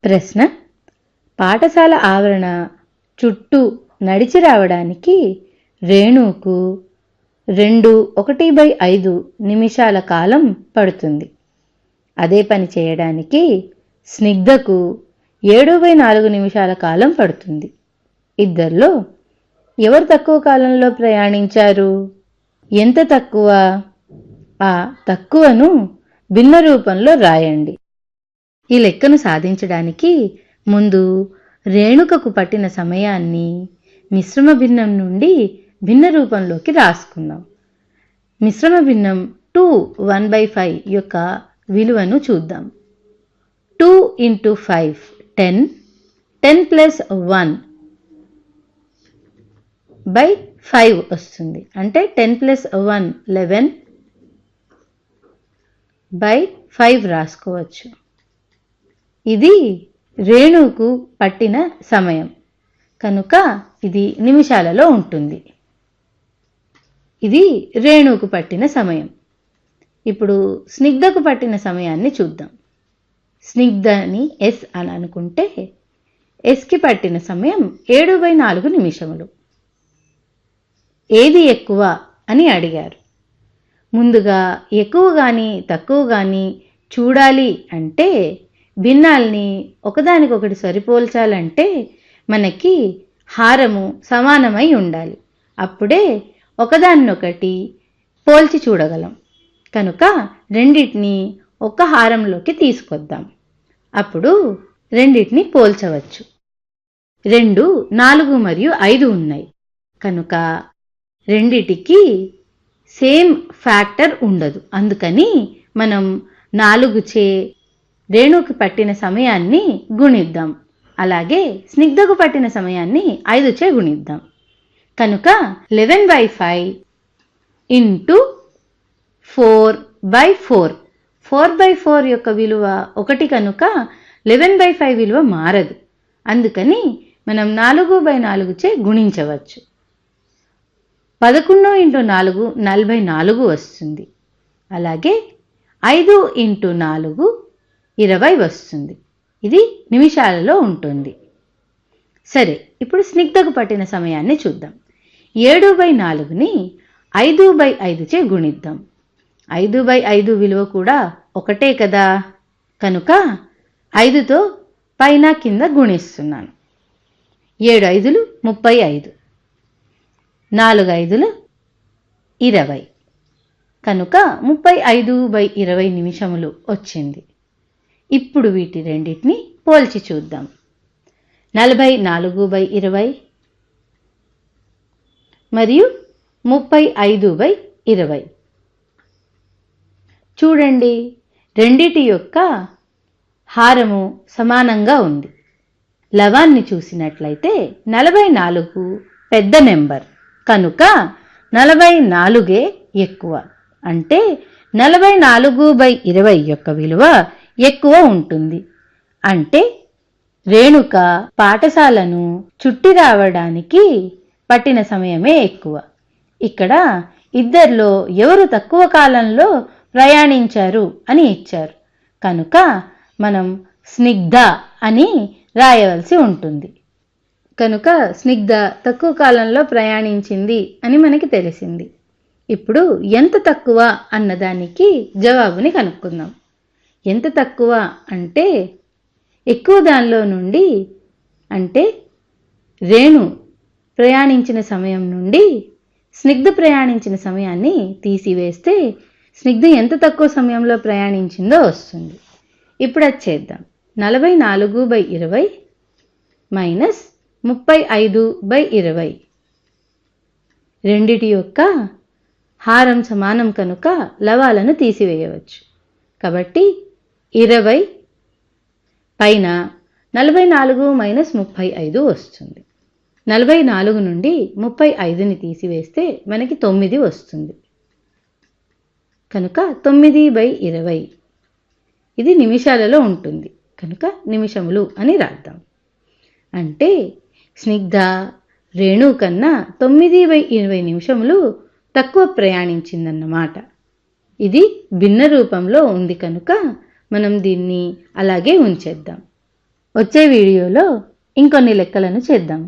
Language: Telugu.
ప్రశ్న: పాఠశాల ఆవరణ చుట్టూ నడిచి రావడానికి రేణుకు 1/5 నిమిషాల కాలం పడుతుంది. అదే పని చేయడానికి స్నిగ్ధకు 7/4 నిమిషాల కాలం పడుతుంది. ఇద్దరిలో ఎవరు తక్కువ కాలంలో ప్రయాణించారు? ఎంత తక్కువ? ఆ తక్కువను భిన్న రూపంలో రాయండి. ఈ లెక్కను సాధించడానికి ముందు రేణుకకు పట్టిన సమయాన్ని మిశ్రమ భిన్నం నుండి భిన్న రూపంలోకి రాసుకుందాం. మిశ్రమ భిన్నం 2/1/5 యొక్క విలువను చూద్దాం. 2 × 5 10, 10 + 1/5 వస్తుంది. అంటే 10 + 1 11/5 రాసుకోవచ్చు. ఇది రేణుకు పట్టిన సమయం కనుక ఇది నిమిషాలలో ఉంటుంది. ఇది రేణుకు పట్టిన సమయం. ఇప్పుడు స్నిగ్ధకు పట్టిన సమయాన్ని చూద్దాం. స్నిగ్ధని ఎస్ అని అనుకుంటే ఎస్కి పట్టిన సమయం 7/4 నిమిషములు. ఏది ఎక్కువ అని అడిగారు. ముందుగా ఎక్కువ కానీ తక్కువ కానీ చూడాలి అంటే భిన్నాల్ని ఒకదానికొకటి సరిపోల్చాలంటే మనకి హారము సమానమై ఉండాలి. అప్పుడే ఒకదాన్నొకటి పోల్చి చూడగలం. కనుక రెండింటిని ఒక హారంలోకి తీసుకొద్దాం. అప్పుడు రెండింటిని పోల్చవచ్చు. 2, 4 మరియు 5 ఉన్నాయి కనుక రెండిటికి సేమ్ ఫ్యాక్టర్ ఉండదు. అందుకని మనం 4చే రేణుకు పట్టిన సమయాన్ని గుణిద్దాం. అలాగే స్నిగ్ధకు పట్టిన సమయాన్ని 5చే గుణిద్దాం. కనుక 11/5 × 4/4. 4/4 యొక్క విలువ 1 కనుక 11/5 విలువ మారదు. అందుకని మనం 4/4చే గుణించవచ్చు. 11 × 4 44 వస్తుంది. అలాగే 5 × 4 20 వస్తుంది. ఇది నిమిషాలలో ఉంటుంది. సరే, ఇప్పుడు స్నిగ్ధకు పట్టిన సమయాన్ని చూద్దాం. 7/4ని 5/5చే గుణిద్దాం. 5/5 విలువ కూడా 1 కదా, కనుక 5తో పైన కింద గుణిస్తున్నాను. 7 5లు 35, 4 5లు 20 కనుక 35/20 నిమిషములు వచ్చింది. ఇప్పుడు వీటి రెండింటిని పోల్చి చూద్దాం. 44/20 మరియు 35/20. చూడండి, రెండిటి యొక్క హారము సమానంగా ఉంది. లవాన్ని చూసినట్లయితే 44 పెద్ద నెంబర్ కనుక 44 ఎక్కువ. అంటే 44/20 యొక్క విలువ ఎక్కువ ఉంటుంది. అంటే రేణుక పాఠశాలను చుట్టి రావడానికి పట్టిన సమయమే ఎక్కువ. ఇక్కడ ఇద్దరిలో ఎవరు తక్కువ కాలంలో ప్రయాణించారు అని ఇచ్చారు కనుక మనం స్నిగ్ధ అని రాయవలసి ఉంటుంది. కనుక స్నిగ్ధ తక్కువ కాలంలో ప్రయాణించింది అని మనకి తెలిసింది. ఇప్పుడు ఎంత తక్కువ అన్నదానికి జవాబుని కనుక్కుందాం. ఎంత తక్కువ అంటే ఎక్కువ దానిలో నుండి, అంటే రేణు ప్రయాణించిన సమయం నుండి స్నిగ్ధ ప్రయాణించిన సమయాన్ని తీసివేస్తే స్నిగ్ధ ఎంత తక్కువ సమయంలో ప్రయాణించిందో వస్తుంది. ఇప్పుడు అది చేద్దాం. 44/20 మైనస్ 35/20. రెండిటి యొక్క హారం సమానం కనుక లవాలను తీసివేయవచ్చు. కాబట్టి 20 పైన 44 మైనస్ 35 వస్తుంది. 44 నుండి 35ని తీసివేస్తే మనకి 9 వస్తుంది. కనుక 9/20. ఇది నిమిషాలలో ఉంటుంది కనుక నిమిషములు అని రాద్దాం. అంటే స్నిగ్ధ రేణు కన్నా 9/20 నిమిషములు తక్కువ ప్రయాణించిందన్నమాట. ఇది భిన్న రూపంలో ఉంది కనుక మనం దీన్ని అలాగే ఉంచేద్దాం. వచ్చే వీడియోలో ఇంకొన్ని లెక్కలను చేద్దాం.